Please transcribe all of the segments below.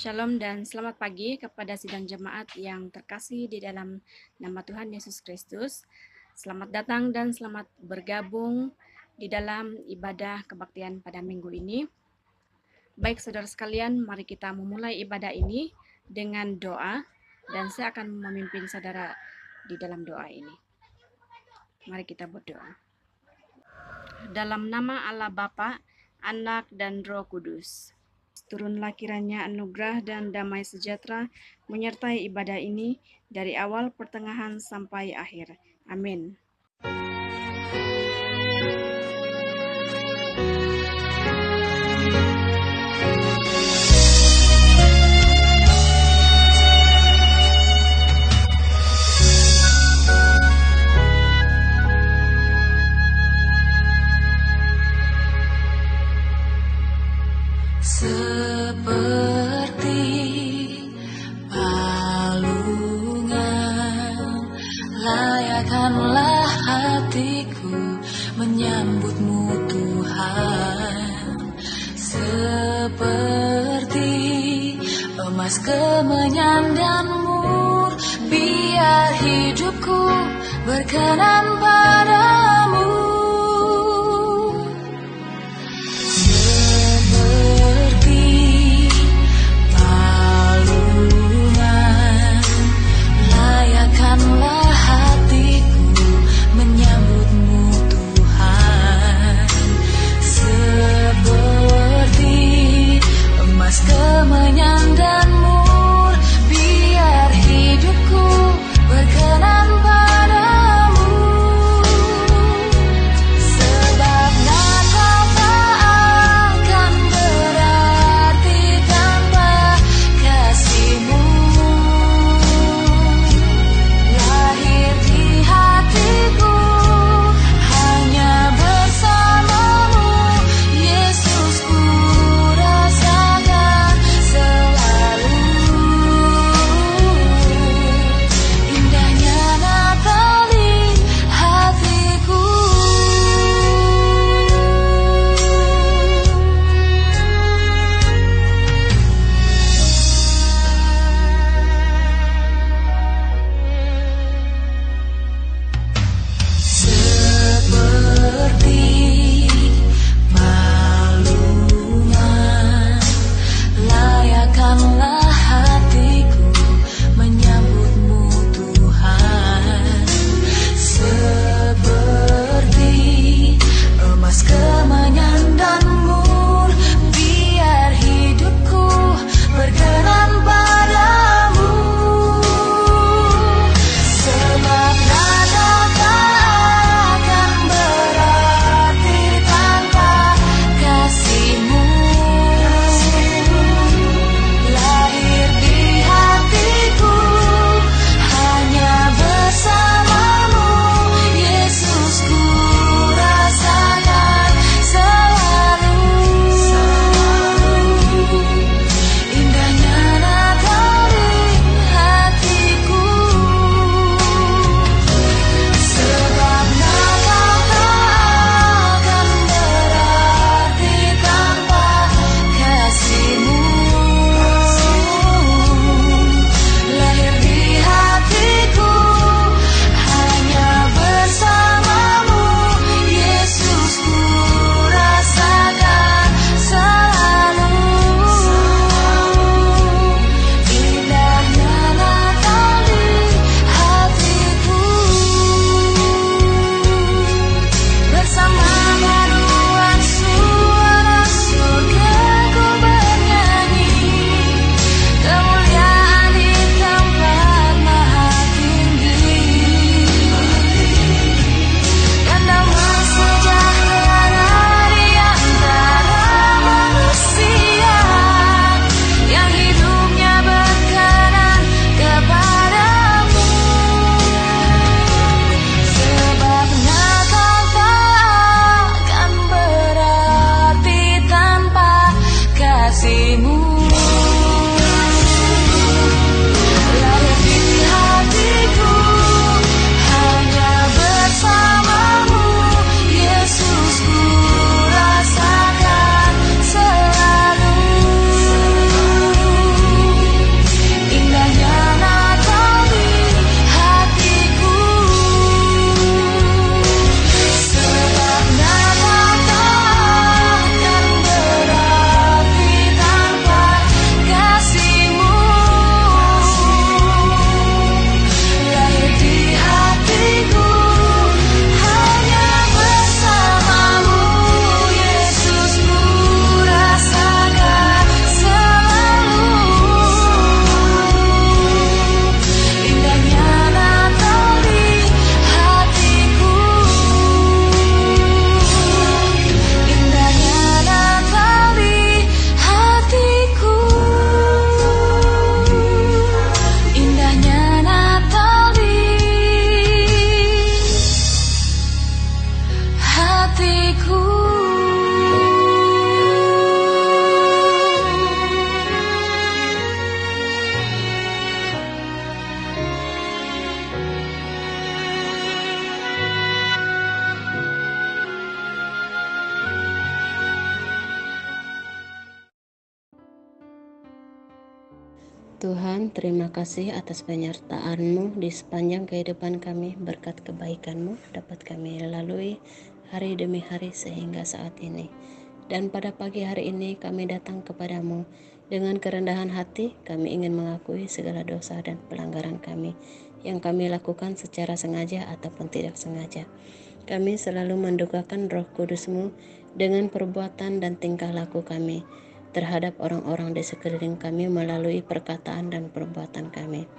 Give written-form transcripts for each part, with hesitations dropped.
Shalom dan selamat pagi kepada sidang jemaat yang terkasih di dalam nama Tuhan Yesus Kristus. Selamat datang dan selamat bergabung di dalam ibadah kebaktian pada minggu ini. Baik saudara sekalian, mari kita memulai ibadah ini dengan doa dan saya akan memimpin saudara di dalam doa ini. Mari kita berdoa. Dalam nama Allah Bapa, Anak dan Roh Kudus. Turunlah kiranya anugerah dan damai sejahtera menyertai ibadah ini dari awal, pertengahan, sampai akhir. Amin. Seperti palungan, layakkanlah hatiku menyambutmu Tuhan. Seperti emas kemenyan dan mur, biar hidupku berkenan padamu. Kemenyan dan mur, biar hidupku berkenan padamu. Tuhan, terima kasih atas penyertaan-Mu di sepanjang kehidupan kami. Berkat kebaikan-Mu dapat kami lalui hari demi hari sehingga saat ini. Dan pada pagi hari ini kami datang kepadamu dengan kerendahan hati. Kami ingin mengakui segala dosa dan pelanggaran kami yang kami lakukan secara sengaja ataupun tidak sengaja. Kami selalu mendukakan Roh Kudus-Mu dengan perbuatan dan tingkah laku kami terhadap orang-orang di sekeliling kami melalui perkataan dan perbuatan kami.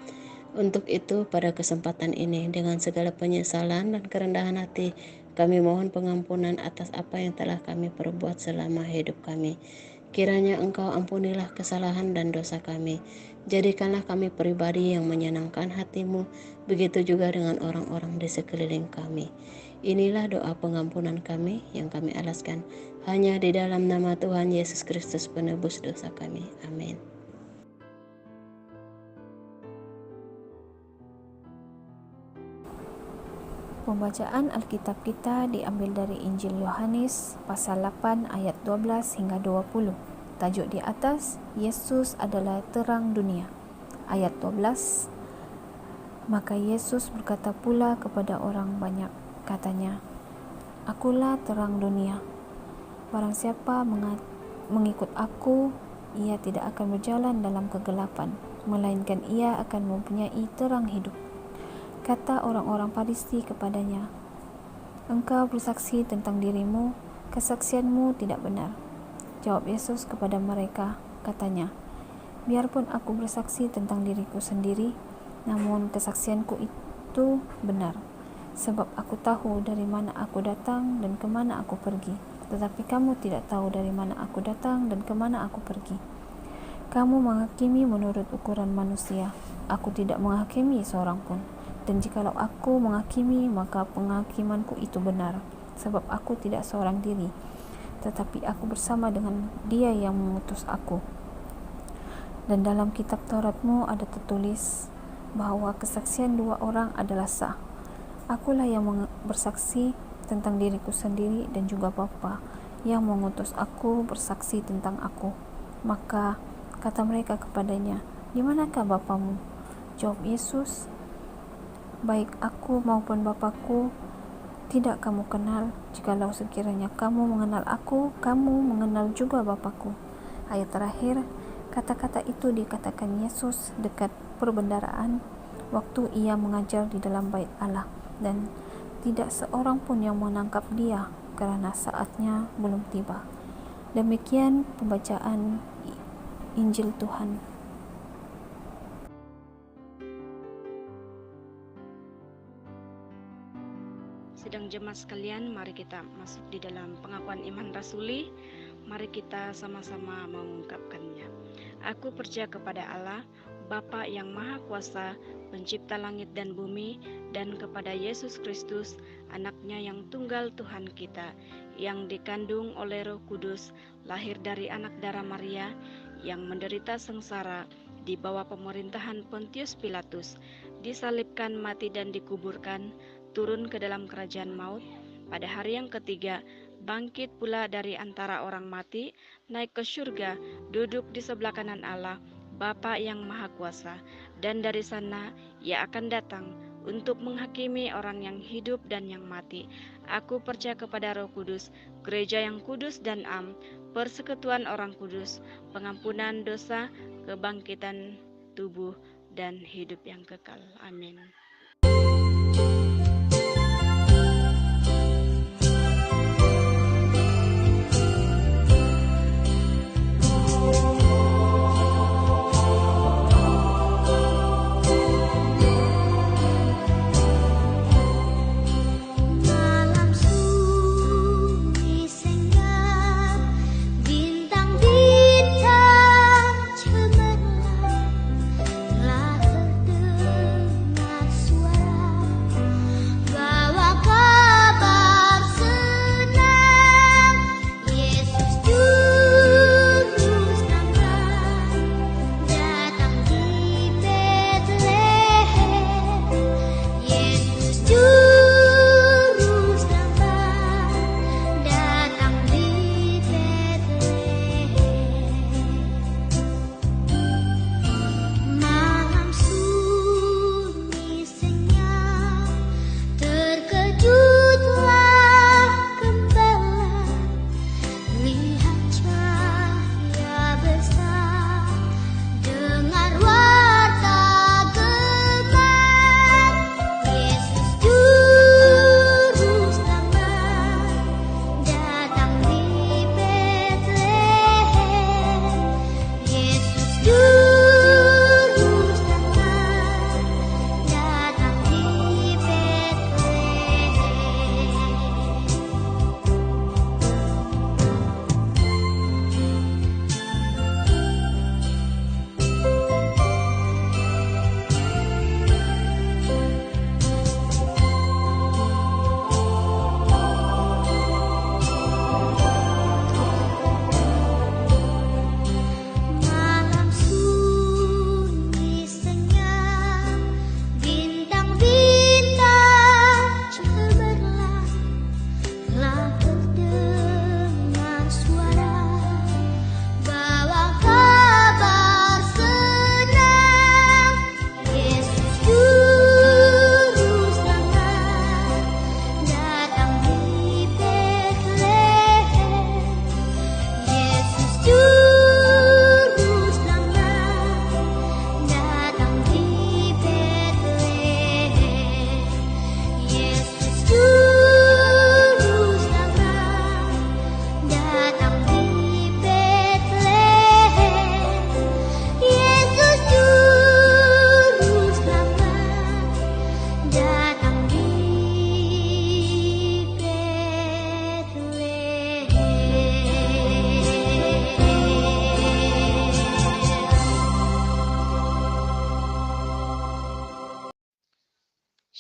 Untuk itu, pada kesempatan ini, dengan segala penyesalan dan kerendahan hati, kami mohon pengampunan atas apa yang telah kami perbuat selama hidup kami. Kiranya Engkau ampunilah kesalahan dan dosa kami. Jadikanlah kami pribadi yang menyenangkan hati-Mu, begitu juga dengan orang-orang di sekeliling kami. Inilah doa pengampunan kami yang kami alaskan hanya di dalam nama Tuhan Yesus Kristus penebus dosa kami. Amin. Pembacaan Alkitab kita diambil dari Injil Yohanes pasal 8 ayat 12 hingga 20. Tajuk di atas, Yesus adalah terang dunia. Ayat 12, maka Yesus berkata pula kepada orang banyak, katanya, Akulah terang dunia. Barang siapa mengikut aku, ia tidak akan berjalan dalam kegelapan, melainkan ia akan mempunyai terang hidup. Kata orang-orang Farisi kepadanya, Engkau bersaksi tentang dirimu, kesaksianmu tidak benar. Jawab Yesus kepada mereka, katanya, Biarpun aku bersaksi tentang diriku sendiri, namun kesaksianku itu benar. Sebab aku tahu dari mana aku datang dan kemana aku pergi. Tetapi kamu tidak tahu dari mana aku datang dan kemana aku pergi. Kamu menghakimi menurut ukuran manusia. Aku tidak menghakimi seorang pun. Dan jikalau aku menghakimi, maka penghakimanku itu benar. Sebab aku tidak seorang diri, tetapi aku bersama dengan Dia yang mengutus aku. Dan dalam kitab Tauratmu ada tertulis bahwa kesaksian dua orang adalah sah. Akulah yang bersaksi tentang diriku sendiri dan juga Bapa yang mengutus aku bersaksi tentang aku. Maka kata mereka kepadanya, Di manakah Bapamu? Jawab Yesus, Baik aku maupun Bapakku tidak kamu kenal. Jikalau sekiranya kamu mengenal aku, kamu mengenal juga Bapakku. Ayat terakhir, kata-kata itu dikatakan Yesus dekat perbendaharaan waktu ia mengajar di dalam bait Allah. Dan tidak seorang pun yang menangkap dia karena saatnya belum tiba. Demikian pembacaan Injil Tuhan. Sidang jemaat sekalian, mari kita masuk di dalam pengakuan iman rasuli. Mari kita sama-sama mengungkapkannya. Aku percaya kepada Allah, Bapa yang Maha Kuasa, Pencipta langit dan bumi, dan kepada Yesus Kristus, Anaknya yang tunggal Tuhan kita, yang dikandung oleh Roh Kudus, lahir dari anak darah Maria, yang menderita sengsara di bawah pemerintahan Pontius Pilatus, disalibkan, mati dan dikuburkan, turun ke dalam kerajaan maut, pada hari yang ketiga bangkit pula dari antara orang mati, naik ke surga, duduk di sebelah kanan Allah, Bapa yang Maha Kuasa, dan dari sana Ia akan datang untuk menghakimi orang yang hidup dan yang mati. Aku percaya kepada Roh Kudus, gereja yang kudus dan am, persekutuan orang kudus, pengampunan dosa, kebangkitan tubuh, dan hidup yang kekal. Amin.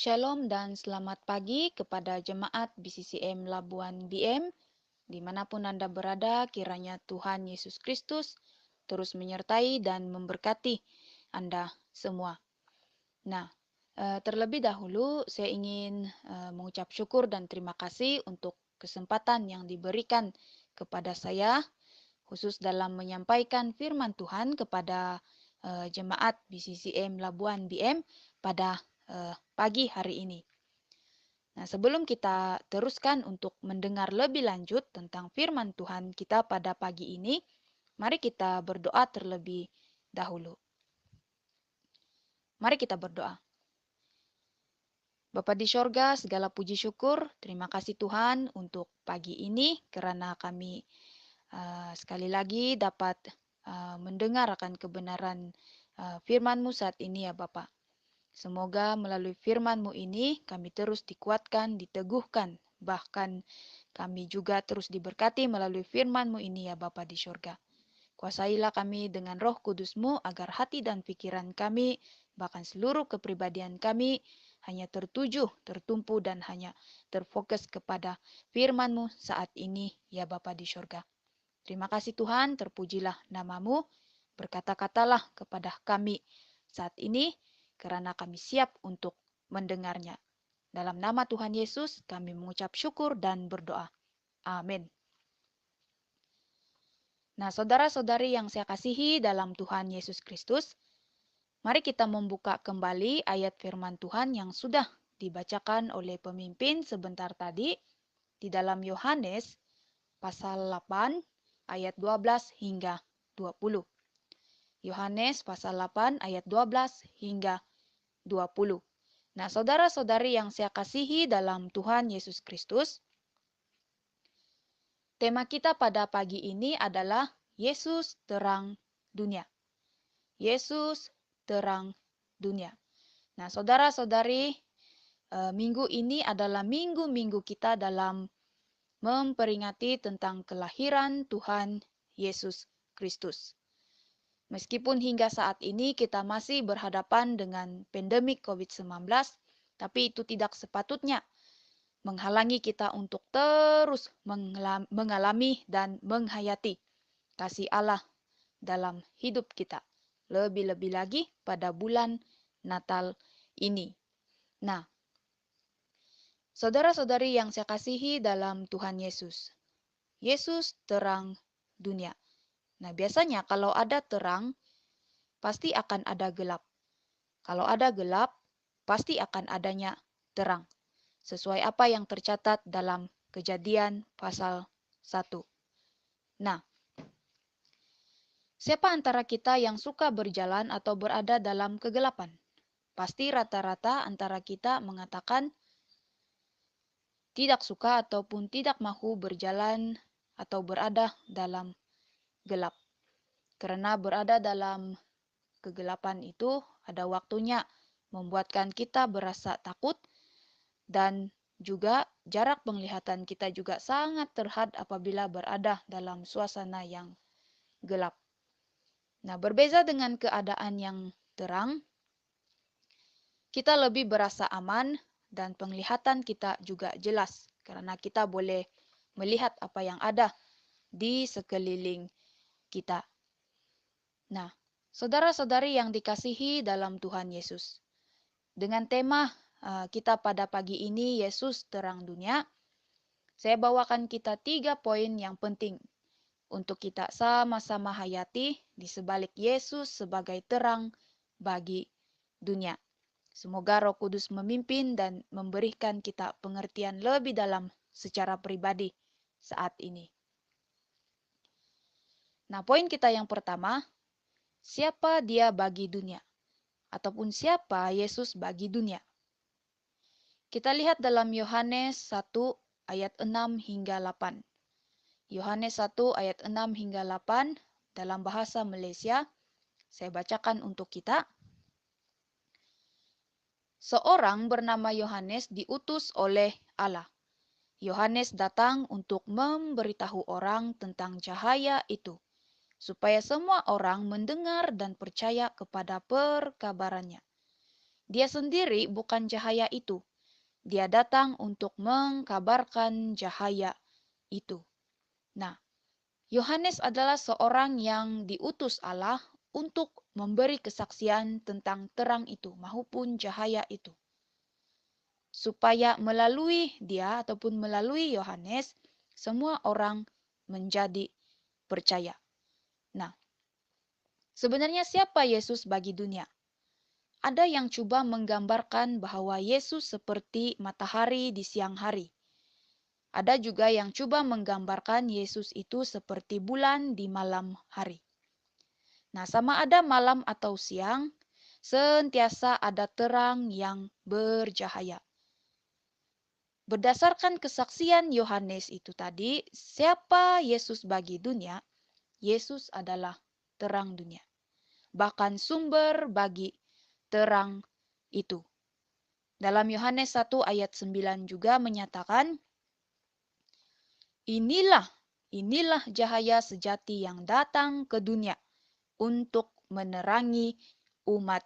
Shalom dan selamat pagi kepada jemaat BCCM Labuan BM. Dimanapun Anda berada, kiranya Tuhan Yesus Kristus terus menyertai dan memberkati Anda semua. Nah, terlebih dahulu saya ingin mengucap syukur dan terima kasih untuk kesempatan yang diberikan kepada saya, khusus dalam menyampaikan firman Tuhan kepada jemaat BCCM Labuan BM pada pagi hari ini. Nah, sebelum kita teruskan untuk mendengar lebih lanjut tentang firman Tuhan kita pada pagi ini, mari kita berdoa terlebih dahulu. Mari kita berdoa. Bapa di sorga, segala puji syukur, terima kasih Tuhan untuk pagi ini karena kami sekali lagi dapat mendengar akan kebenaran firman-Mu saat ini ya Bapak. Semoga melalui firman-Mu ini kami terus dikuatkan, diteguhkan, bahkan kami juga terus diberkati melalui firman-Mu ini ya Bapa di surga. Kuasailah kami dengan roh kudus-Mu agar hati dan pikiran kami, bahkan seluruh kepribadian kami hanya tertuju, tertumpu dan hanya terfokus kepada firman-Mu saat ini ya Bapa di surga. Terima kasih Tuhan, terpujilah nama-Mu, berkata-katalah kepada kami saat ini, karena kami siap untuk mendengarnya. Dalam nama Tuhan Yesus, kami mengucap syukur dan berdoa. Amin. Nah, saudara-saudari yang saya kasihi dalam Tuhan Yesus Kristus, mari kita membuka kembali ayat firman Tuhan yang sudah dibacakan oleh pemimpin sebentar tadi di dalam Yohanes pasal 8 ayat 12 hingga 20. Yohanes pasal 8 ayat 12 hingga 20. Nah, saudara-saudari yang saya kasihi dalam Tuhan Yesus Kristus, tema kita pada pagi ini adalah Yesus terang dunia. Yesus terang dunia. Nah, saudara-saudari, minggu ini adalah minggu-minggu kita dalam memperingati tentang kelahiran Tuhan Yesus Kristus. Meskipun hingga saat ini kita masih berhadapan dengan pandemik COVID-19, tapi itu tidak sepatutnya menghalangi kita untuk terus mengalami dan menghayati kasih Allah dalam hidup kita. Lebih-lebih lagi pada bulan Natal ini. Nah, saudara-saudari yang saya kasihi dalam Tuhan Yesus, Yesus terang dunia. Nah, biasanya kalau ada terang, pasti akan ada gelap. Kalau ada gelap, pasti akan adanya terang. Sesuai apa yang tercatat dalam Kejadian pasal 1. Nah, siapa antara kita yang suka berjalan atau berada dalam kegelapan? Pasti rata-rata antara kita mengatakan tidak suka ataupun tidak mahu berjalan atau berada dalam gelap. Karena berada dalam kegelapan itu ada waktunya membuatkan kita berasa takut dan juga jarak penglihatan kita juga sangat terhad apabila berada dalam suasana yang gelap. Nah, berbeza dengan keadaan yang terang, kita lebih berasa aman dan penglihatan kita juga jelas karena kita boleh melihat apa yang ada di sekeliling kita. Nah, saudara-saudari yang dikasihi dalam Tuhan Yesus, dengan tema kita pada pagi ini, Yesus terang dunia, saya bawakan kita 3 poin yang penting untuk kita sama-sama hayati di sebalik Yesus sebagai terang bagi dunia. Semoga Roh Kudus memimpin dan memberikan kita pengertian lebih dalam secara pribadi saat ini. Nah, poin kita yang pertama, siapa dia bagi dunia? Ataupun siapa Yesus bagi dunia? Kita lihat dalam Yohanes 1 ayat 6 hingga 8. Yohanes 1 ayat 6 hingga 8 dalam bahasa Malaysia, saya bacakan untuk kita. Seorang bernama Yohanes diutus oleh Allah. Yohanes datang untuk memberitahu orang tentang cahaya itu, supaya semua orang mendengar dan percaya kepada perkabarannya. Dia sendiri bukan cahaya itu. Dia datang untuk mengkabarkan cahaya itu. Nah, Yohanes adalah seorang yang diutus Allah untuk memberi kesaksian tentang terang itu maupun cahaya itu. Supaya melalui dia ataupun melalui Yohanes, semua orang menjadi percaya. Nah, sebenarnya siapa Yesus bagi dunia? Ada yang coba menggambarkan bahwa Yesus seperti matahari di siang hari. Ada juga yang coba menggambarkan Yesus itu seperti bulan di malam hari. Nah, sama ada malam atau siang, sentiasa ada terang yang bercahaya. Berdasarkan kesaksian Yohanes itu tadi, siapa Yesus bagi dunia? Yesus adalah terang dunia. Bahkan sumber bagi terang itu. Dalam Yohanes 1 ayat 9 juga menyatakan, inilah cahaya sejati yang datang ke dunia untuk menerangi umat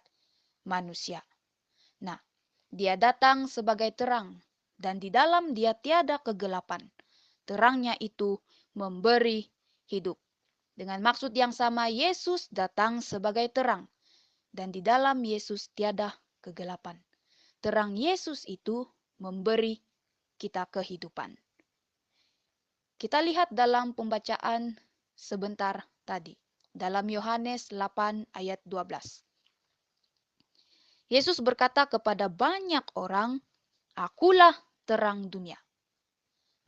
manusia. Nah, dia datang sebagai terang, dan di dalam dia tiada kegelapan. Terangnya itu memberi hidup. Dengan maksud yang sama, Yesus datang sebagai terang, dan di dalam Yesus tiada kegelapan. Terang Yesus itu memberi kita kehidupan. Kita lihat dalam pembacaan sebentar tadi, dalam Yohanes 8 ayat 12. Yesus berkata kepada banyak orang, "Akulah terang dunia."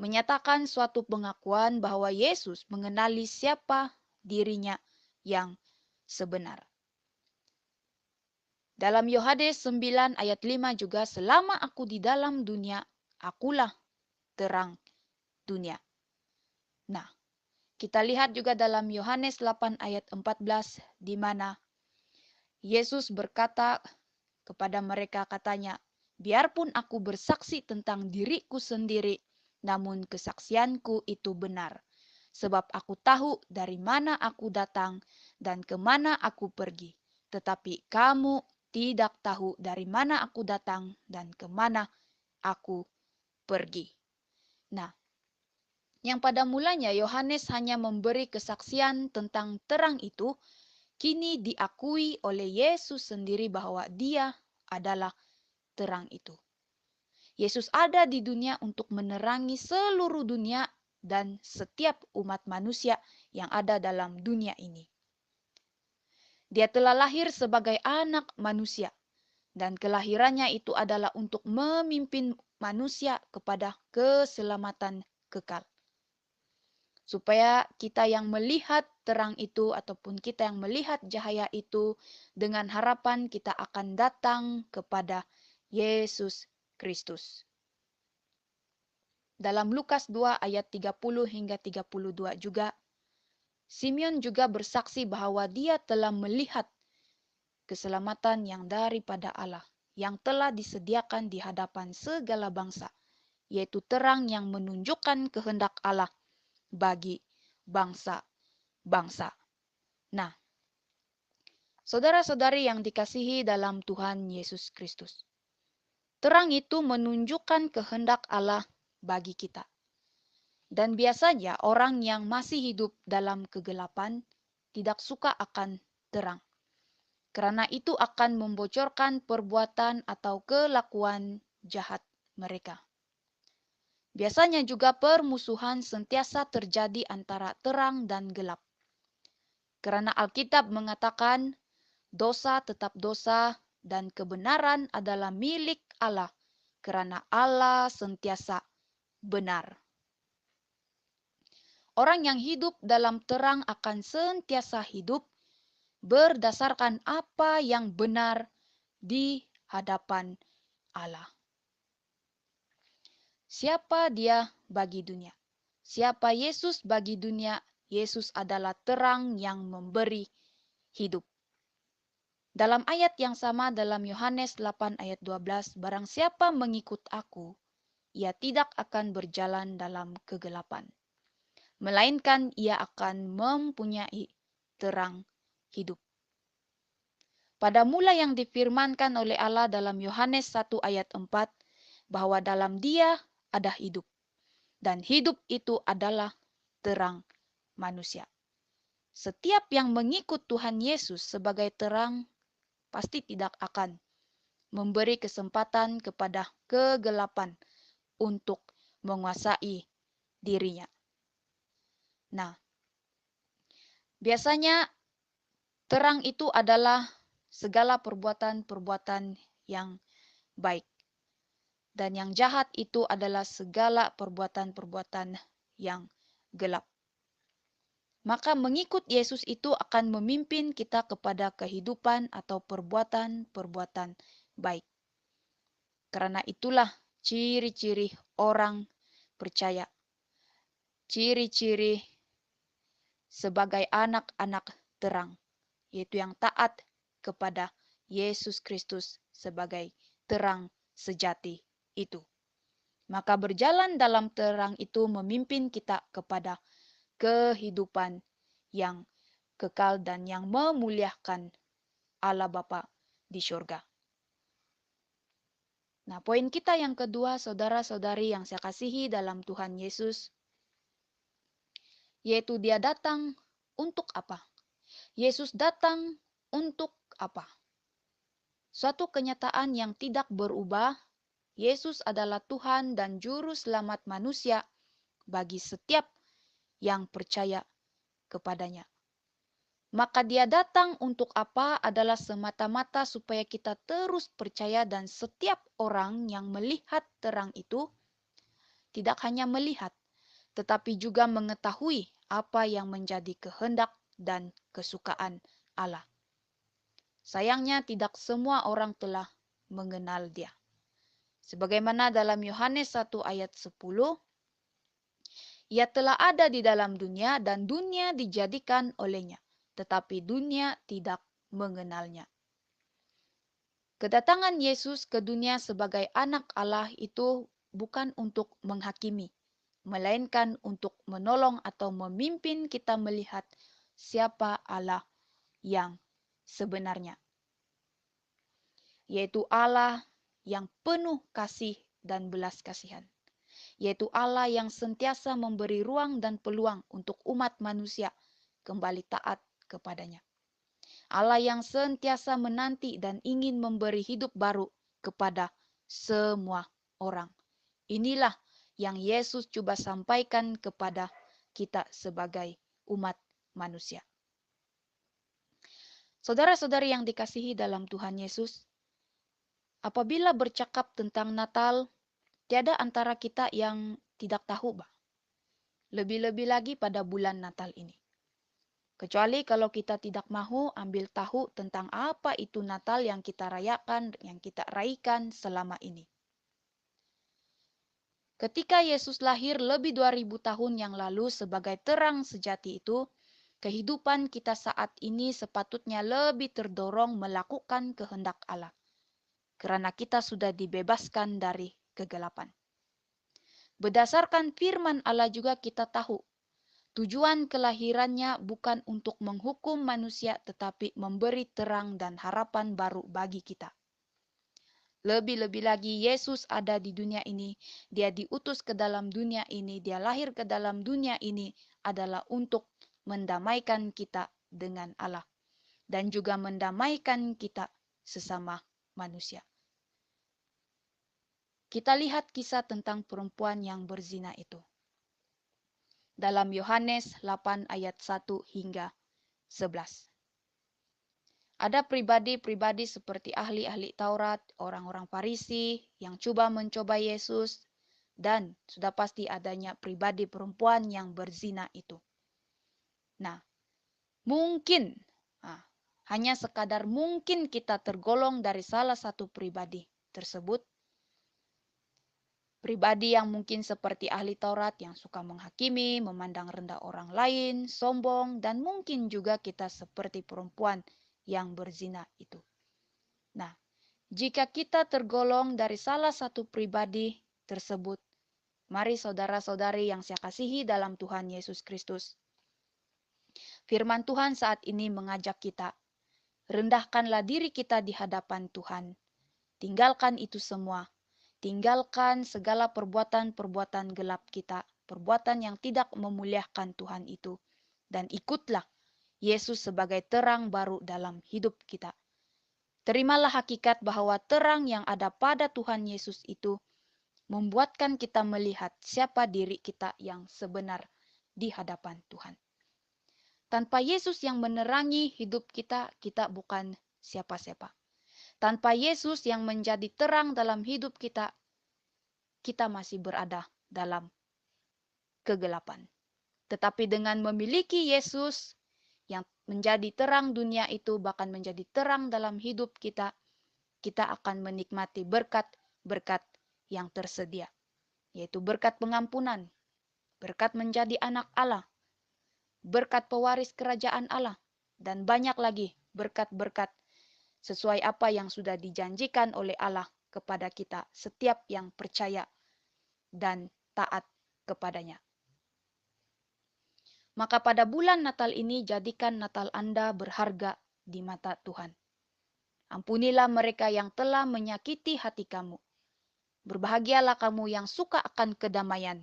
Menyatakan suatu pengakuan bahwa Yesus mengenali siapa dirinya yang sebenar. Dalam Yohanes 9 ayat 5 juga, "Selama aku di dalam dunia, akulah terang dunia." Nah, kita lihat juga dalam Yohanes 8 ayat 14 di mana Yesus berkata kepada mereka, katanya, "Biarpun aku bersaksi tentang diriku sendiri, namun kesaksianku itu benar. Sebab aku tahu dari mana aku datang dan kemana aku pergi. Tetapi kamu tidak tahu dari mana aku datang dan kemana aku pergi." Nah, yang pada mulanya Yohanes hanya memberi kesaksian tentang terang itu, kini diakui oleh Yesus sendiri bahwa dia adalah terang itu. Yesus ada di dunia untuk menerangi seluruh dunia dan setiap umat manusia yang ada dalam dunia ini. Dia telah lahir sebagai anak manusia, dan kelahirannya itu adalah untuk memimpin manusia kepada keselamatan kekal. Supaya kita yang melihat terang itu ataupun kita yang melihat cahaya itu, dengan harapan kita akan datang kepada Yesus Kristus. Dalam Lukas 2 ayat 30 hingga 32 juga, Simeon juga bersaksi bahwa dia telah melihat keselamatan yang daripada Allah, yang telah disediakan di hadapan segala bangsa, yaitu terang yang menunjukkan kehendak Allah bagi bangsa-bangsa. Nah, saudara-saudari yang dikasihi dalam Tuhan Yesus Kristus, terang itu menunjukkan kehendak Allah bagi kita. Dan biasanya orang yang masih hidup dalam kegelapan tidak suka akan terang. Karena itu akan membocorkan perbuatan atau kelakuan jahat mereka. Biasanya juga permusuhan sentiasa terjadi antara terang dan gelap. Karena Alkitab mengatakan dosa tetap dosa dan kebenaran adalah milik Allah, karena Allah sentiasa benar. Orang yang hidup dalam terang akan sentiasa hidup berdasarkan apa yang benar di hadapan Allah. Siapa dia bagi dunia? Siapa Yesus bagi dunia? Yesus adalah terang yang memberi hidup. Dalam ayat yang sama dalam Yohanes 8 ayat 12, "Barang siapa mengikut aku, ia tidak akan berjalan dalam kegelapan, melainkan ia akan mempunyai terang hidup." Pada mula yang difirmankan oleh Allah dalam Yohanes 1 ayat 4, bahwa dalam Dia ada hidup, dan hidup itu adalah terang manusia. Setiap yang mengikut Tuhan Yesus sebagai terang pasti tidak akan memberi kesempatan kepada kegelapan untuk menguasai dirinya. Nah, biasanya terang itu adalah segala perbuatan-perbuatan yang baik. Dan yang jahat itu adalah segala perbuatan-perbuatan yang gelap. Maka mengikut Yesus itu akan memimpin kita kepada kehidupan atau perbuatan-perbuatan baik. Karena itulah ciri-ciri orang percaya. Ciri-ciri sebagai anak-anak terang, yaitu yang taat kepada Yesus Kristus sebagai terang sejati itu. Maka berjalan dalam terang itu memimpin kita kepada kehidupan yang kekal dan yang memuliakan Allah Bapa di surga. Nah, poin kita yang kedua, saudara-saudari yang saya kasihi dalam Tuhan Yesus, yaitu Dia datang untuk apa? Yesus datang untuk apa? Suatu kenyataan yang tidak berubah, Yesus adalah Tuhan dan Juru Selamat manusia bagi setiap yang percaya kepadanya. Maka Dia datang untuk apa adalah semata-mata supaya kita terus percaya, dan setiap orang yang melihat terang itu tidak hanya melihat, tetapi juga mengetahui apa yang menjadi kehendak dan kesukaan Allah. Sayangnya tidak semua orang telah mengenal Dia. Sebagaimana dalam Yohanes 1 ayat 10, Ia telah ada di dalam dunia dan dunia dijadikan olehnya, tetapi dunia tidak mengenalnya. Kedatangan Yesus ke dunia sebagai anak Allah itu bukan untuk menghakimi, melainkan untuk menolong atau memimpin kita melihat siapa Allah yang sebenarnya, yaitu Allah yang penuh kasih dan belas kasihan, yaitu Allah yang sentiasa memberi ruang dan peluang untuk umat manusia kembali taat kepadanya. Allah yang sentiasa menanti dan ingin memberi hidup baru kepada semua orang. Inilah yang Yesus coba sampaikan kepada kita sebagai umat manusia. Saudara-saudari yang dikasihi dalam Tuhan Yesus, apabila bercakap tentang Natal, tiada antara kita yang tidak tahu, lebih-lebih lagi pada bulan Natal ini. Kecuali kalau kita tidak mahu ambil tahu tentang apa itu Natal yang kita rayakan, yang kita raikan selama ini. Ketika Yesus lahir lebih 2000 tahun yang lalu sebagai terang sejati itu, kehidupan kita saat ini sepatutnya lebih terdorong melakukan kehendak Allah. Karena kita sudah dibebaskan dari kegelapan. Berdasarkan firman Allah juga kita tahu, tujuan kelahirannya bukan untuk menghukum manusia, tetapi memberi terang dan harapan baru bagi kita. Lebih-lebih lagi, Yesus ada di dunia ini, Dia diutus ke dalam dunia ini, Dia lahir ke dalam dunia ini adalah untuk mendamaikan kita dengan Allah dan juga mendamaikan kita sesama manusia. Kita lihat kisah tentang perempuan yang berzina itu dalam Yohanes 8 ayat 1 hingga 11. Ada pribadi-pribadi seperti ahli-ahli Taurat, orang-orang Farisi yang mencoba Yesus, dan sudah pasti adanya pribadi perempuan yang berzina itu. Nah, mungkin, hanya sekadar mungkin kita tergolong dari salah satu pribadi tersebut. Pribadi yang mungkin seperti ahli Taurat yang suka menghakimi, memandang rendah orang lain, sombong, dan mungkin juga kita seperti perempuan yang berzina itu. Nah, jika kita tergolong dari salah satu pribadi tersebut, mari saudara-saudari yang saya kasihi dalam Tuhan Yesus Kristus, firman Tuhan saat ini mengajak kita rendahkanlah diri kita di hadapan Tuhan. Tinggalkan itu semua. Tinggalkan segala perbuatan-perbuatan gelap kita, perbuatan yang tidak memuliakan Tuhan itu. Dan ikutlah Yesus sebagai terang baru dalam hidup kita. Terimalah hakikat bahwa terang yang ada pada Tuhan Yesus itu membuatkan kita melihat siapa diri kita yang sebenar di hadapan Tuhan. Tanpa Yesus yang menerangi hidup kita, kita bukan siapa-siapa. Tanpa Yesus yang menjadi terang dalam hidup kita, kita masih berada dalam kegelapan. Tetapi dengan memiliki Yesus yang menjadi terang dunia itu, bahkan menjadi terang dalam hidup kita, kita akan menikmati berkat-berkat yang tersedia, yaitu berkat pengampunan, berkat menjadi anak Allah, berkat pewaris kerajaan Allah, dan banyak lagi berkat-berkat sesuai apa yang sudah dijanjikan oleh Allah kepada kita setiap yang percaya dan taat kepadanya. Maka pada bulan Natal ini jadikan Natal Anda berharga di mata Tuhan. Ampunilah mereka yang telah menyakiti hati kamu. Berbahagialah kamu yang suka akan kedamaian,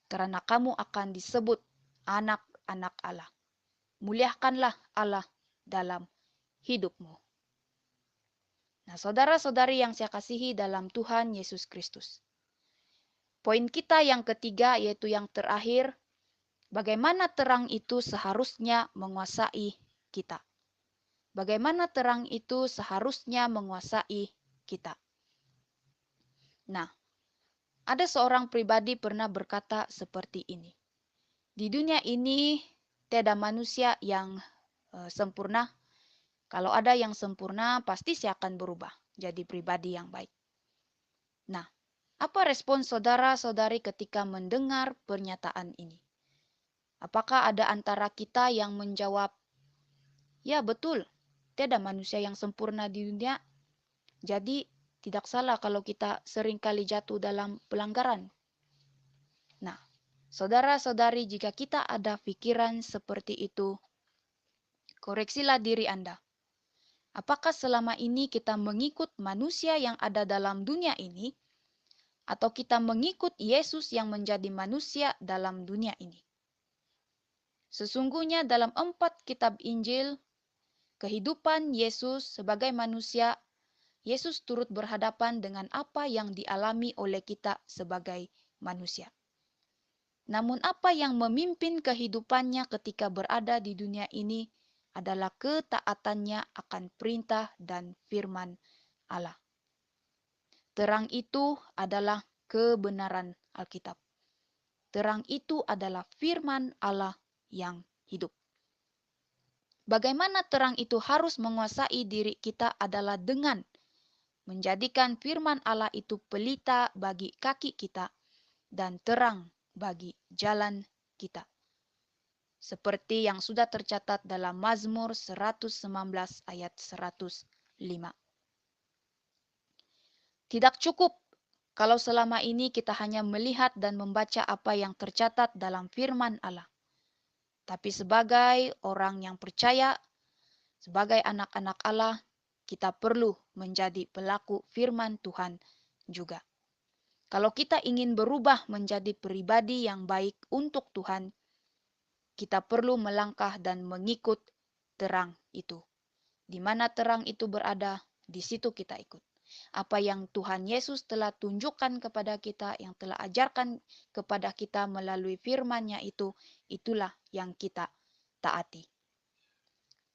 karena kamu akan disebut anak-anak Allah. Muliakanlah Allah dalam hidupmu. Nah, saudara-saudari yang saya kasihi dalam Tuhan Yesus Kristus. Poin kita yang ketiga, yaitu yang terakhir, bagaimana terang itu seharusnya menguasai kita. Bagaimana terang itu seharusnya menguasai kita. Nah, ada seorang pribadi pernah berkata seperti ini. Di dunia ini tiada manusia yang sempurna. Kalau ada yang sempurna, pasti saya akan berubah jadi pribadi yang baik. Nah, apa respon saudara-saudari ketika mendengar pernyataan ini? Apakah ada antara kita yang menjawab, ya betul, tiada manusia yang sempurna di dunia, jadi tidak salah kalau kita seringkali jatuh dalam pelanggaran. Nah, saudara-saudari, jika kita ada pikiran seperti itu, koreksilah diri Anda. Apakah selama ini kita mengikut manusia yang ada dalam dunia ini, atau kita mengikut Yesus yang menjadi manusia dalam dunia ini? Sesungguhnya dalam 4 kitab Injil, kehidupan Yesus sebagai manusia, Yesus turut berhadapan dengan apa yang dialami oleh kita sebagai manusia. Namun apa yang memimpin kehidupannya ketika berada di dunia ini adalah ketaatannya akan perintah dan firman Allah. Terang itu adalah kebenaran Alkitab. Terang itu adalah firman Allah yang hidup. Bagaimana terang itu harus menguasai diri kita adalah dengan menjadikan firman Allah itu pelita bagi kaki kita dan terang bagi jalan kita. Seperti yang sudah tercatat dalam Mazmur 119 ayat 105. Tidak cukup kalau selama ini kita hanya melihat dan membaca apa yang tercatat dalam firman Allah. Tapi sebagai orang yang percaya, sebagai anak-anak Allah, kita perlu menjadi pelaku firman Tuhan juga. Kalau kita ingin berubah menjadi pribadi yang baik untuk Tuhan, kita perlu melangkah dan mengikut terang itu. Di mana terang itu berada, di situ kita ikut. Apa yang Tuhan Yesus telah tunjukkan kepada kita, yang telah ajarkan kepada kita melalui firman-Nya itu, itulah yang kita taati.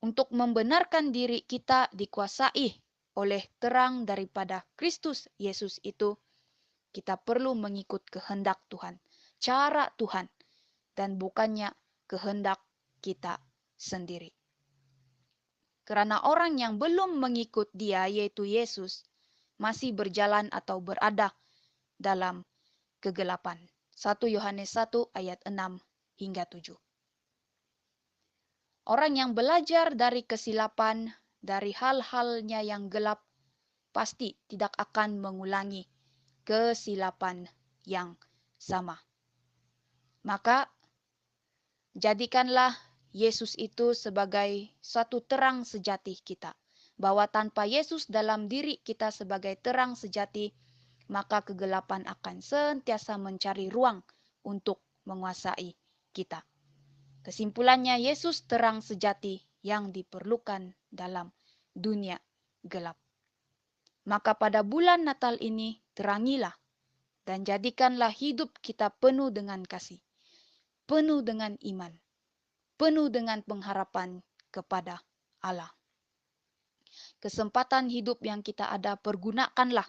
Untuk membenarkan diri kita dikuasai oleh terang daripada Kristus Yesus itu, kita perlu mengikut kehendak Tuhan, cara Tuhan, dan bukannya kehendak kita sendiri. Karena orang yang belum mengikut Dia, yaitu Yesus, masih berjalan atau berada dalam kegelapan. 1 Yohanes 1 ayat 6 hingga 7. Orang yang belajar dari kesilapan, dari hal-halnya yang gelap, pasti tidak akan mengulangi kesilapan yang sama. Maka, jadikanlah Yesus itu sebagai satu terang sejati kita. bahwa tanpa Yesus dalam diri kita sebagai terang sejati, maka kegelapan akan sentiasa mencari ruang untuk menguasai kita. Kesimpulannya, Yesus terang sejati yang diperlukan dalam dunia gelap. Maka pada bulan Natal ini, terangilah dan jadikanlah hidup kita penuh dengan kasih, penuh dengan iman, penuh dengan pengharapan kepada Allah. Kesempatan hidup yang kita ada, pergunakanlah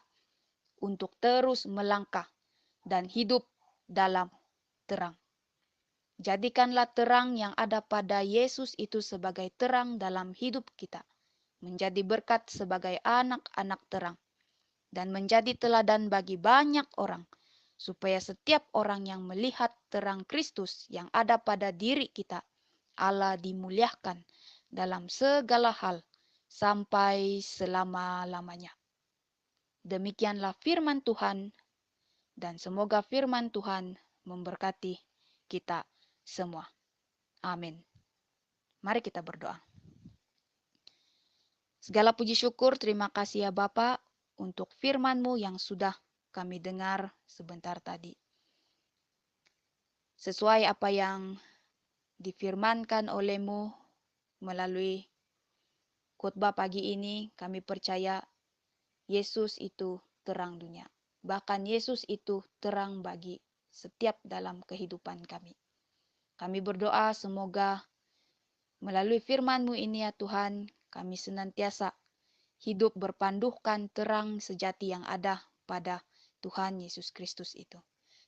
untuk terus melangkah dan hidup dalam terang. Jadikanlah terang yang ada pada Yesus itu sebagai terang dalam hidup kita, menjadi berkat sebagai anak-anak terang, dan menjadi teladan bagi banyak orang, supaya setiap orang yang melihat terang Kristus yang ada pada diri kita, Allah dimuliakan dalam segala hal sampai selama-lamanya. Demikianlah firman Tuhan, dan semoga firman Tuhan memberkati kita semua. Amin. Mari kita berdoa. Segala puji syukur, terima kasih ya Bapa untuk firman-Mu yang sudah kami dengar sebentar tadi. Sesuai apa yang difirmankan oleh-Mu melalui khotbah pagi ini, kami percaya Yesus itu terang dunia. Bahkan Yesus itu terang bagi setiap dalam kehidupan kami. Kami berdoa semoga melalui firman-Mu ini ya Tuhan, kami senantiasa hidup berpandukan terang sejati yang ada pada Tuhan Yesus Kristus itu.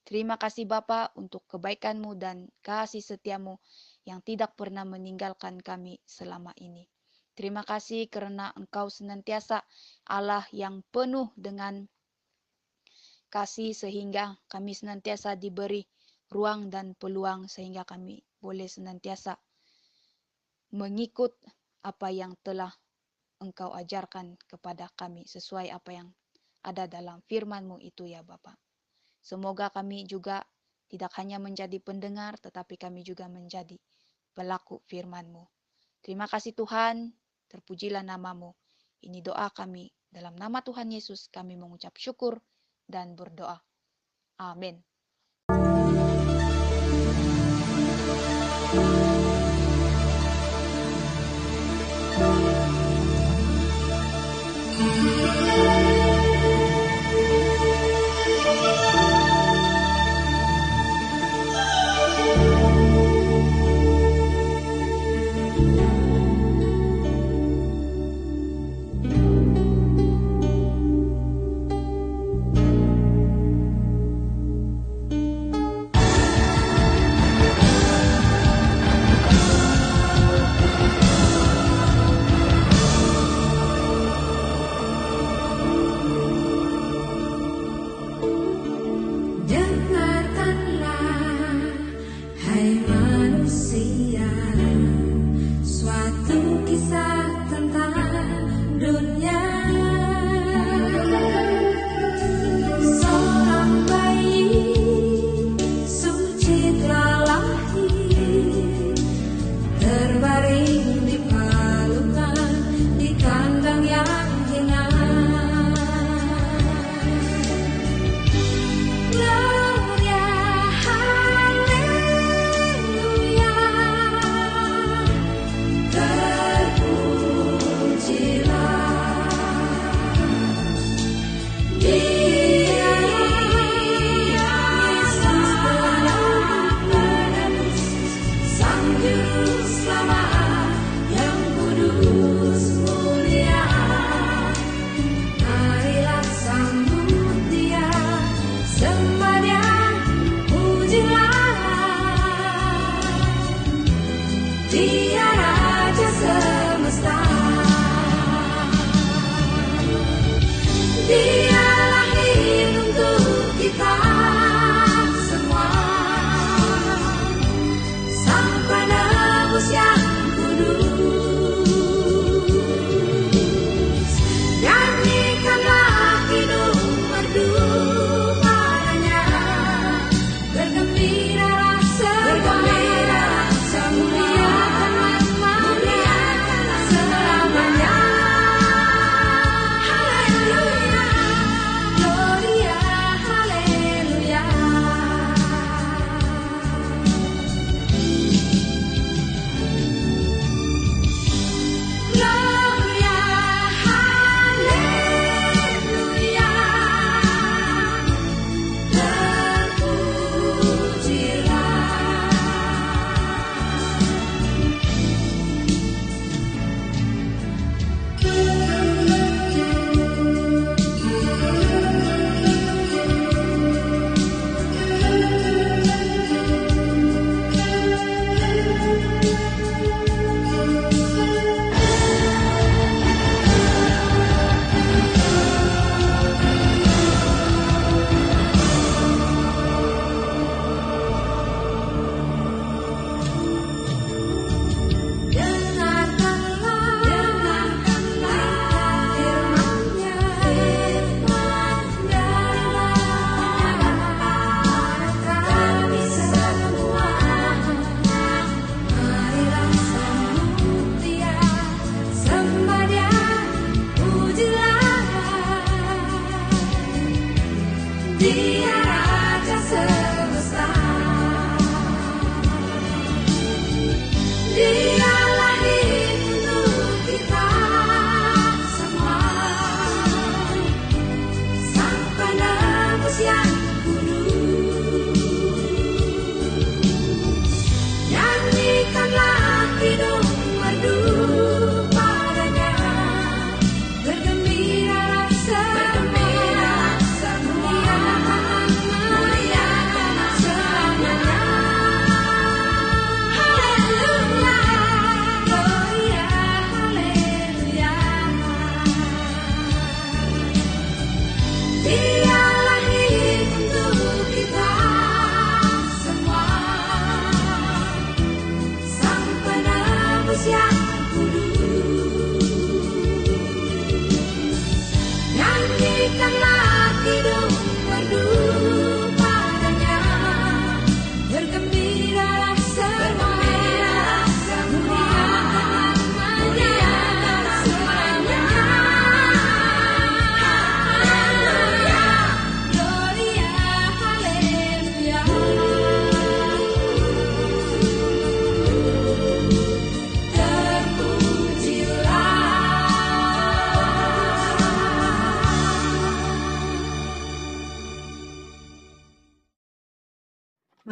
Terima kasih Bapa untuk kebaikan-Mu dan kasih setia-Mu yang tidak pernah meninggalkan kami selama ini. Terima kasih karena Engkau senantiasa Allah yang penuh dengan kasih sehingga kami senantiasa diberi ruang dan peluang sehingga kami boleh senantiasa mengikut apa yang telah Engkau ajarkan kepada kami sesuai apa yang ada dalam firman-Mu itu ya Bapa. Semoga kami juga tidak hanya menjadi pendengar tetapi kami juga menjadi pelaku firman-Mu. Terima kasih Tuhan, terpujilah nama-Mu. Ini doa kami, dalam nama Tuhan Yesus kami mengucap syukur dan berdoa. Amin.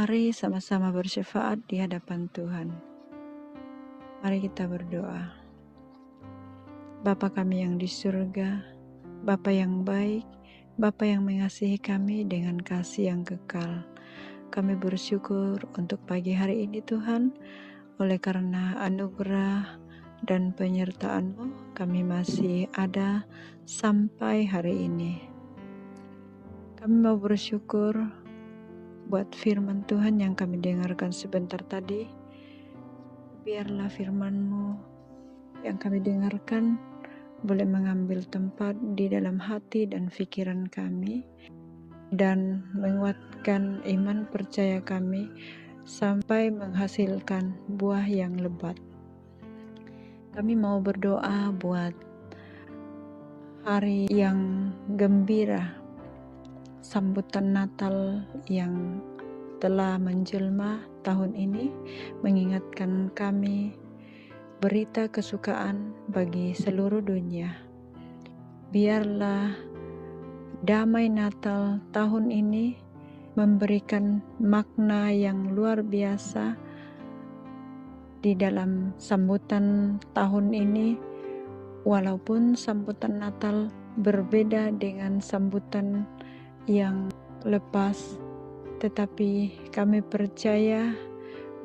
Mari sama-sama bersyafaat di hadapan Tuhan. Mari kita berdoa. Bapa kami yang di surga, Bapa yang baik, Bapa yang mengasihi kami dengan kasih yang kekal. Kami bersyukur untuk pagi hari ini Tuhan, oleh karena anugerah dan penyertaan-Mu kami masih ada sampai hari ini. Kami mau bersyukur buat firman Tuhan yang kami dengarkan sebentar tadi. Biarlah firman-Mu yang kami dengarkan boleh mengambil tempat di dalam hati dan pikiran kami dan menguatkan iman percaya kami sampai menghasilkan buah yang lebat. Kami mau berdoa buat hari yang gembira, sambutan Natal yang telah menjelma tahun ini, mengingatkan kami berita kesukaan bagi seluruh dunia. Biarlah damai Natal tahun ini memberikan makna yang luar biasa di dalam sambutan tahun ini, walaupun sambutan Natal berbeda dengan sambutan yang lepas, tetapi kami percaya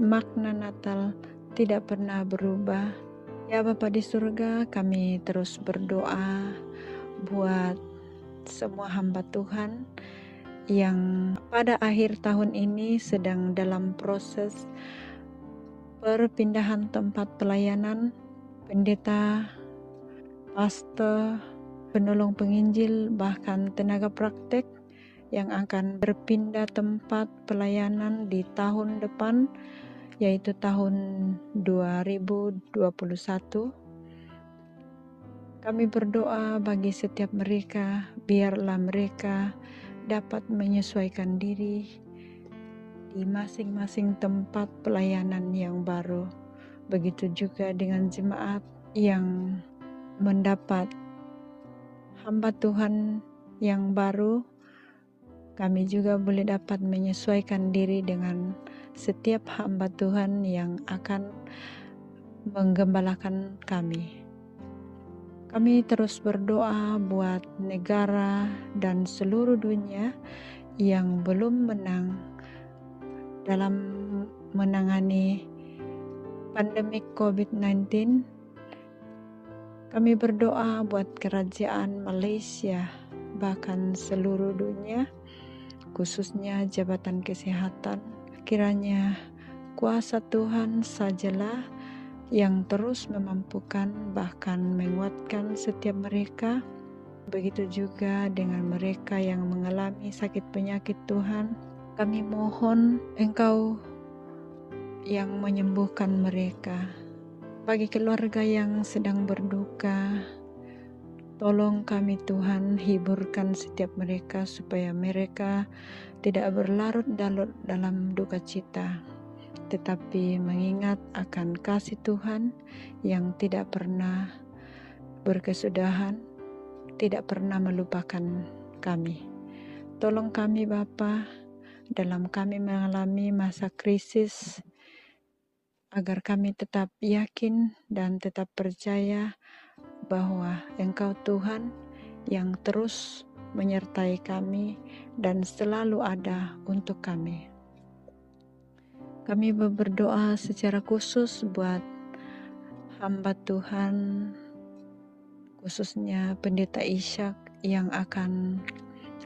makna Natal tidak pernah berubah. Ya Bapa di surga, kami terus berdoa buat semua hamba Tuhan yang pada akhir tahun ini sedang dalam proses perpindahan tempat pelayanan, pendeta, pastor, penolong penginjil, bahkan tenaga praktek yang akan berpindah tempat pelayanan di tahun depan, yaitu tahun 2021. Kami berdoa bagi setiap mereka, biarlah mereka dapat menyesuaikan diri di masing-masing tempat pelayanan yang baru. Begitu juga dengan jemaat yang mendapat hamba Tuhan yang baru, kami juga boleh dapat menyesuaikan diri dengan setiap hamba Tuhan yang akan menggembalakan kami. Kami terus berdoa buat negara dan seluruh dunia yang belum menang dalam menangani pandemi COVID-19. Kami berdoa buat kerajaan Malaysia, bahkan seluruh dunia, khususnya jabatan kesehatan. Kiranya kuasa Tuhan sajalah yang terus memampukan bahkan menguatkan setiap mereka. Begitu juga dengan mereka yang mengalami sakit penyakit Tuhan. Kami mohon Engkau yang menyembuhkan mereka. Bagi keluarga yang sedang berduka, tolong kami Tuhan, hiburkan setiap mereka supaya mereka tidak berlarut-larut dalam duka cita, tetapi mengingat akan kasih Tuhan yang tidak pernah berkesudahan, tidak pernah melupakan kami. Tolong kami Bapa, dalam kami mengalami masa krisis, agar kami tetap yakin dan tetap percaya bahwa Engkau Tuhan yang terus menyertai kami dan selalu ada untuk kami. Kami berdoa secara khusus buat hamba Tuhan, khususnya Pendeta Ishak yang akan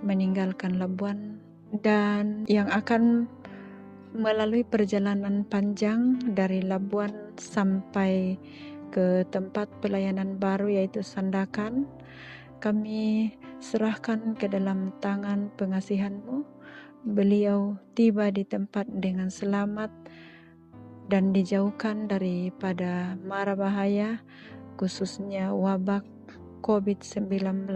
meninggalkan Labuan dan yang akan melalui perjalanan panjang dari Labuan sampai ke tempat pelayanan baru yaitu Sandakan. Kami serahkan ke dalam tangan pengasihan-Mu. Beliau tiba di tempat dengan selamat dan dijauhkan daripada mara bahaya, khususnya wabak COVID-19.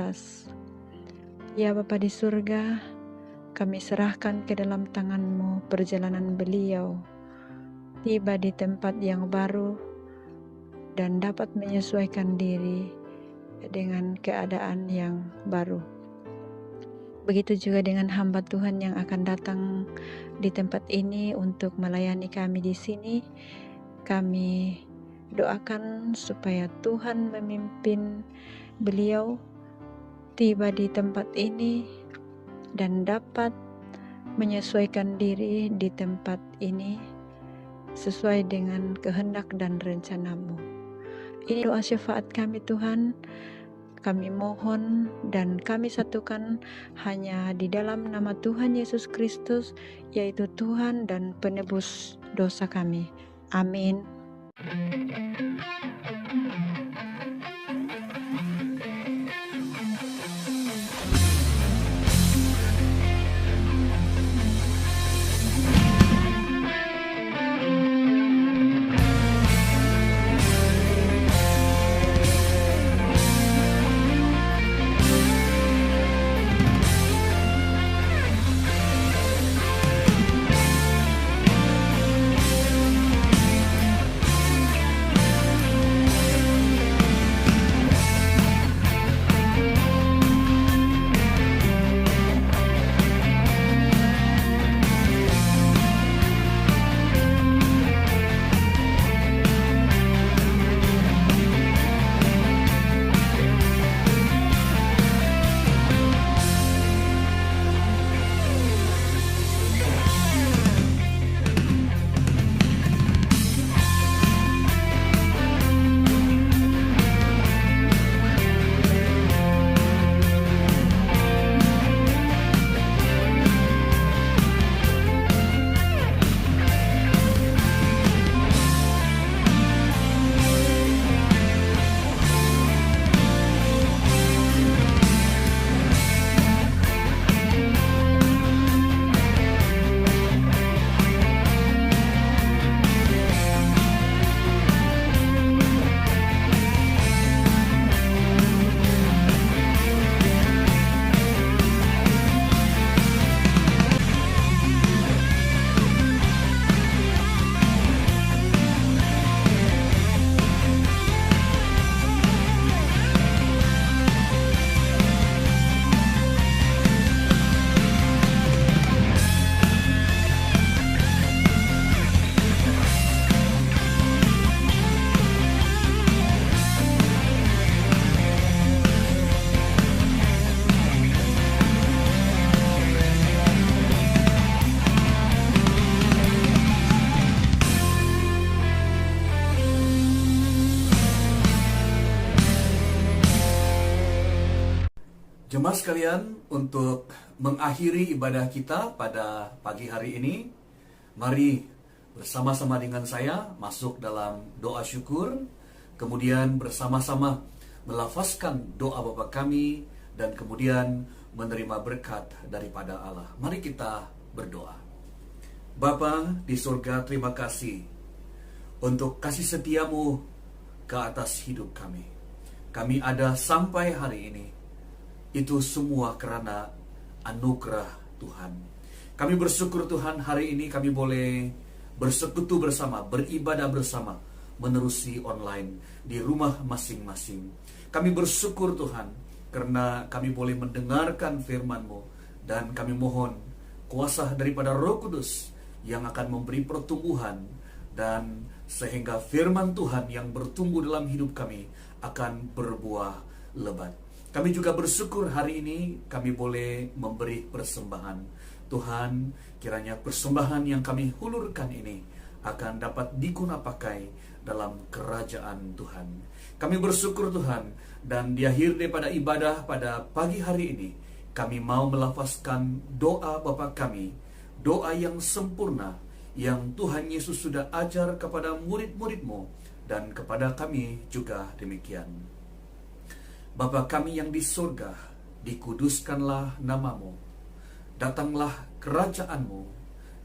Ya Bapa di surga, kami serahkan ke dalam tangan-Mu perjalanan beliau, tiba di tempat yang baru dan dapat menyesuaikan diri dengan keadaan yang baru. Begitu juga dengan hamba Tuhan yang akan datang di tempat ini untuk melayani kami di sini. Kami doakan supaya Tuhan memimpin beliau tiba di tempat ini dan dapat menyesuaikan diri di tempat ini sesuai dengan kehendak dan rencana-Mu. Ini doa syafaat kami Tuhan. Kami mohon dan kami satukan hanya di dalam nama Tuhan Yesus Kristus, yaitu Tuhan dan penebus dosa kami. Amin. Jemaat sekalian, untuk mengakhiri ibadah kita pada pagi hari ini, mari bersama-sama dengan saya masuk dalam doa syukur, kemudian bersama-sama melafazkan doa Bapa kami, dan kemudian menerima berkat daripada Allah. Mari kita berdoa. Bapa di surga, terima kasih untuk kasih setiamu ke atas hidup kami. Kami ada sampai hari ini. Itu semua karena anugerah Tuhan. Kami bersyukur Tuhan, hari ini kami boleh bersekutu bersama, beribadah bersama, menerusi online di rumah masing-masing. Kami bersyukur Tuhan, karena kami boleh mendengarkan firman-Mu, dan kami mohon kuasa daripada Roh Kudus yang akan memberi pertumbuhan, dan sehingga firman Tuhan yang bertumbuh dalam hidup kami akan berbuah lebat. Kami juga bersyukur hari ini kami boleh memberi persembahan. Tuhan, kiranya persembahan yang kami hulurkan ini akan dapat diguna pakai dalam kerajaan Tuhan. Kami bersyukur Tuhan, dan di akhir daripada ibadah pada pagi hari ini, kami mau melafazkan doa Bapa kami, doa yang sempurna, yang Tuhan Yesus sudah ajar kepada murid-murid-Mu, dan kepada kami juga demikian. Bapa kami yang di surga, dikuduskanlah nama-Mu, datanglah kerajaan-Mu,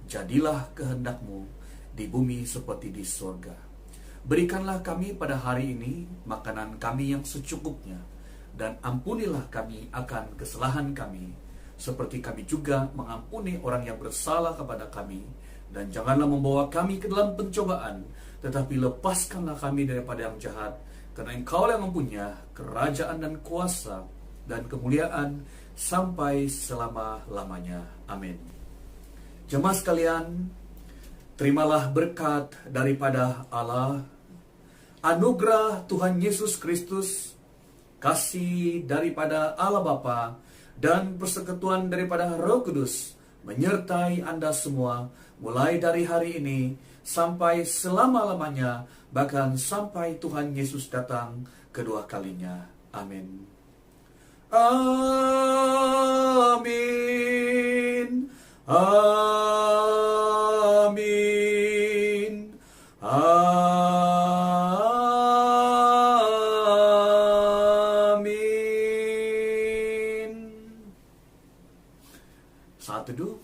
jadilah kehendak-Mu di bumi seperti di surga. Berikanlah kami pada hari ini makanan kami yang secukupnya, dan ampunilah kami akan kesalahan kami, seperti kami juga mengampuni orang yang bersalah kepada kami. Dan janganlah membawa kami ke dalam pencobaan, tetapi lepaskanlah kami daripada yang jahat, karena Engkau yang mempunyai kerajaan dan kuasa dan kemuliaan sampai selama-lamanya. Amin. Jemaat sekalian, terimalah berkat daripada Allah, anugerah Tuhan Yesus Kristus, kasih daripada Allah Bapa, dan persekutuan daripada Roh Kudus menyertai Anda semua mulai dari hari ini sampai selama-lamanya, bahkan sampai Tuhan Yesus datang kedua kalinya. Amin. Amin. Amin. Amin. Saat teduh.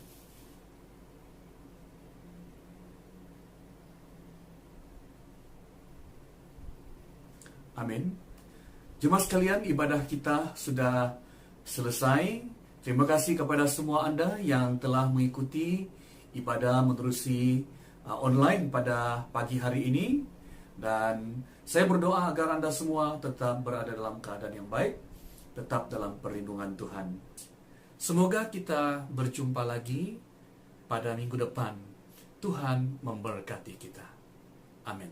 Amin. Jemaat sekalian, ibadah kita sudah selesai. Terima kasih kepada semua Anda yang telah mengikuti ibadah menerusi online pada pagi hari ini. Dan saya berdoa agar Anda semua tetap berada dalam keadaan yang baik, tetap dalam perlindungan Tuhan. Semoga kita berjumpa lagi pada minggu depan. Tuhan memberkati kita. Amin.